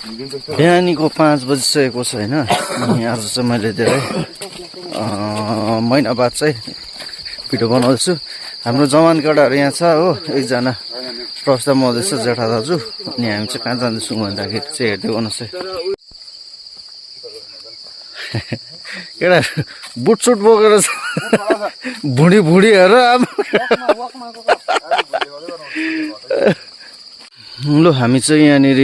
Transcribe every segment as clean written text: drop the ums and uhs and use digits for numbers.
बिहानीको 5 बजिसकेको छ होइन। अनि आज चाहिँ मैले धेरै महिना बाद चाहिँ भिडियो बनाउँदैछु। हाम्रो जवान केटाहरू यहाँ छ हो, एकजना प्रस्ताव मधेस जेठा दाजु। अनि हामी चाहिँ कहाँ जाँदैछौँ भन्दाखेरि चाहिँ हेर्दै गर्नुहोस् है। केटा बुटसुट बोकेर भुँडी भुँडीहरू अब लु हामी चाहिँ यहाँनिर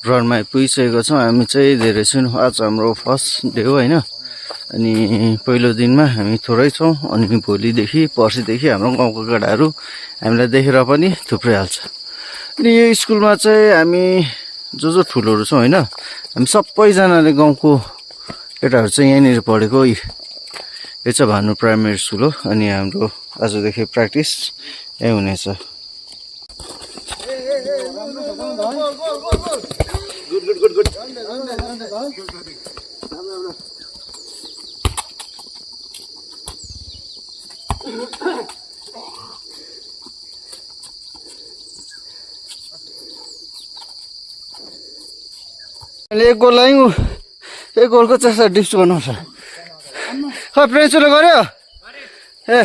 ग्राउन्डमा पुगिसकेको छौँ। हामी चाहिँ धेरै छौँ, आज हाम्रो फर्स्ट डे हो होइन। अनि पहिलो दिनमा हामी थोरै छौँ, अनि भोलिदेखि पर्सिदेखि हाम्रो गाउँको केटाहरू हामीलाई देखेर पनि थुप्रै हाल्छ। अनि यो स्कुलमा चाहिँ हामी जो ठुलोहरू छौँ होइन, हामी सबैजनाले गाउँको केटाहरू चाहिँ यहीँनिर पढेको। यो चाहिँ भानु प्राइमेरी स्कुल हो। अनि हाम्रो आजदेखि प्र्याक्टिस यहीँ हुनेछ। एक गोल लायौँ, एक गोलको चाहिँ डिस्ट गर्नुपर्छ। खै प्रेन्चुले गऱ्यो ए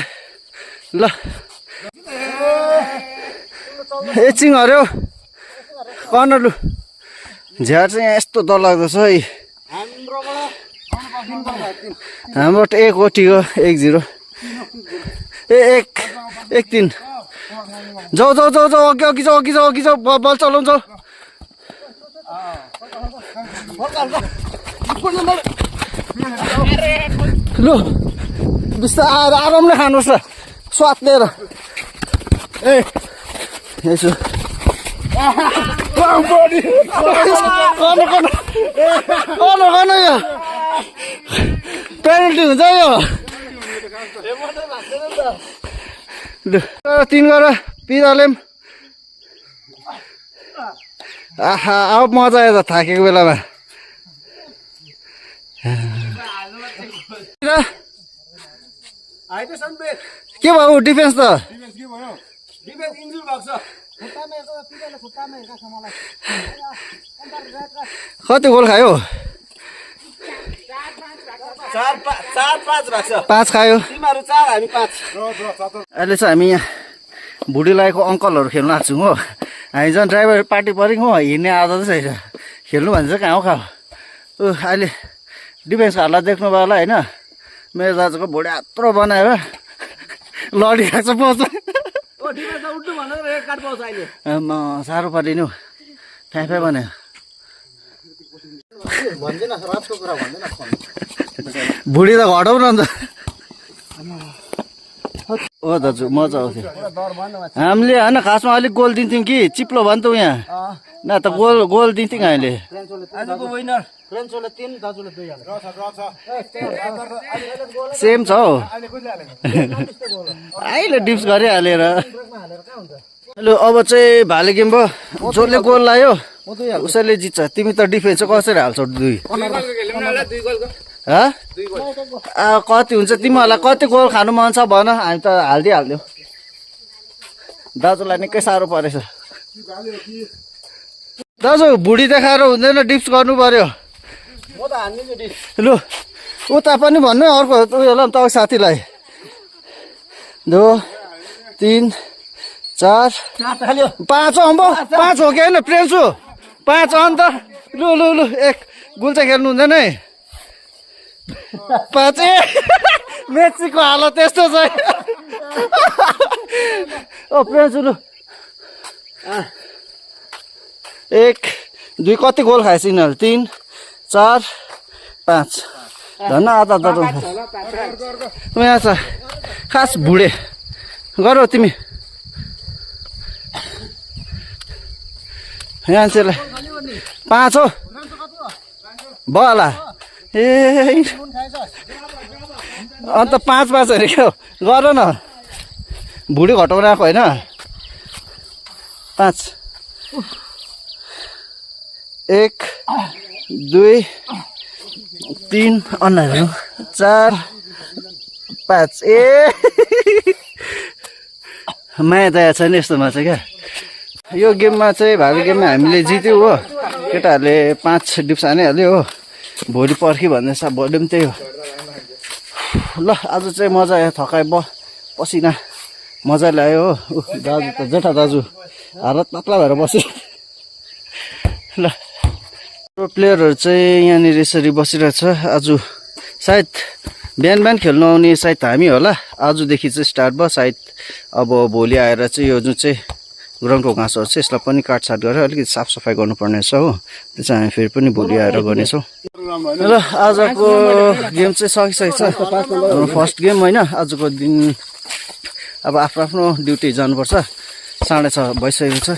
ल एकछिन हऱ्यो कर्नर लु। झ्यार चाहिँ यहाँ यस्तो डरलाग्दो छ है। हाम्रोबाट 1 हो, ठिक हो, 1-0 ए 1-3 जाऊ जाऊ जाऊ जाऊ अघि जाऊ अघि जाऊ अघि जाऊ बल चलाउँछ। लु बिस्तार आरामले खानुहोस् न, स्वाद लिएर ए यसो पेनल्टी हुन्छ यो। लु 3 गर पिदाले आहा अब मजा आयो त थाकेको बेलामा। के भयो डिफेन्स त? कति गोल खायो? 5 खायो। अहिले चाहिँ हामी यहाँ भुडी लागेको अङ्कलहरू खेल्न आएको छौँ हो। हामी झन् ड्राइभर पार्टी पऱ्यौँ हो, हिँड्ने आदत चाहिँ छैन। खेल्नु भन्छ चाहिँ कहाँ हो कहाँ हो। अहिले डिफेन्सको हालत देख्नु भयो होला होइन। मेरो दाजुको भुँडी यत्रो बनाएर लडिरहेको छ पछ। साह्रो पर्यो नि हौ, फ्याफे बनायो। भुँडी त घटाउ न अन्त। ओ दाजु मजा आउँथ्यो। हामीले होइन खासमा अलिक गोल दिन्थ्यौँ कि चिप्लो भयो नि त यहाँ, न त गोल दिन्थ्यौँ हामीले। सेम छ हौ, अहिले डिप्स गरिहालेर। लु अब चाहिँ भाले गेम भयो, जसले गोल लायो उसैले जित्छ। तिमी त डिफेन्स चाहिँ कसरी हाल्छौ? 2 कति हुन्छ तिमीहरूलाई? कति गोल खानु मन छ भन, हामी त हालिदिइहाल्थ्यौँ। दाजुलाई निकै साह्रो परेछ। दाजु भुँडी देखाएर हुँदैन, डिप्स गर्नु पर्यो। लु उता पनि भन्नु अर्को उयो ल तपाईँ साथीलाई। 2 3 4 5 अम्बो 5 हो कि होइन प्रेन्सु? 5 अन्त लु लु लु 1 गोल चाहिँ खेल्नु हुँदैन है। 5 मेचीको हालत त्यस्तो छ। ओ प्रेन्सु लु 1 2 कति गोल खाएछ यिनीहरू? 3 4 5 धन्न आधा यहाँ छ खास भुडे गर तिमी मान्छेलाई। 5 हो भयो होला ए अन्त 5 अरे क्या गर न, भुँडी घटाउन आएको होइन। 5 1 2 3 अन्नाहरू 4 5 ए माया दया छैन यस्तोमा चाहिँ क्या। यो गेममा चाहिँ भावी गेममा हामीले जित्यौँ हो, केटाहरूले 5 डिप्स हानिहाल्यो हो। भोलि पर्खी भन्दैछ, भोलि पनि त्यही हो। ल आज चाहिँ मजा आयो, थकाइ पसिना मजा ल्यायो हो। दाजु त जेठा दाजु हालत पत्ला भएर बस्यो। ल प्लेयरहरू चाहिँ यहाँनिर यसरी बसिरहेछ। आज सायद बिहान खेल्नु आउने सायद हामी होला। आजदेखि चाहिँ स्टार्ट भयो सायद। अब भोलि आएर चाहिँ यो जुन चाहिँ ग्राउन्डको घाँसहरू छ यसलाई पनि काटछाट गरेर अलिकति साफसफाइ गर्नुपर्ने छ हो। त्यो चाहिँ हामी फेरि पनि भोलि आएर गर्नेछौँ। ल आजको गेम चाहिँ सकिसकेको छ, हाम्रो फर्स्ट गेम होइन। आजको दिन अब आफ्नो आफ्नो ड्युटी जानुपर्छ। 6:30 भइसकेको छ।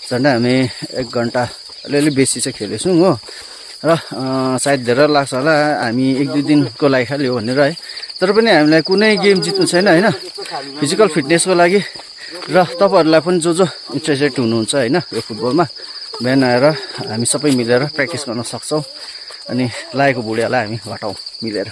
झन्डै हामी 1 घन्टा अलिअलि बेसी चाहिँ खेलेछौँ हो। र सायद धेरै लाग्छ होला, हामी 1-2 दिनको लागि खालि हो भनेर है। तर पनि हामीलाई कुनै गेम जित्नु छैन होइन, फिजिकल फिटनेसको लागि। र तपाईँहरूलाई पनि जो इन्ट्रेस्टेड हुनुहुन्छ होइन यो फुटबलमा, बिहान आएर हामी सबै मिलेर प्र्याक्टिस गर्न सक्छौँ। अनि लागेको भुँडियालाई हामी हटाउँ मिलेर।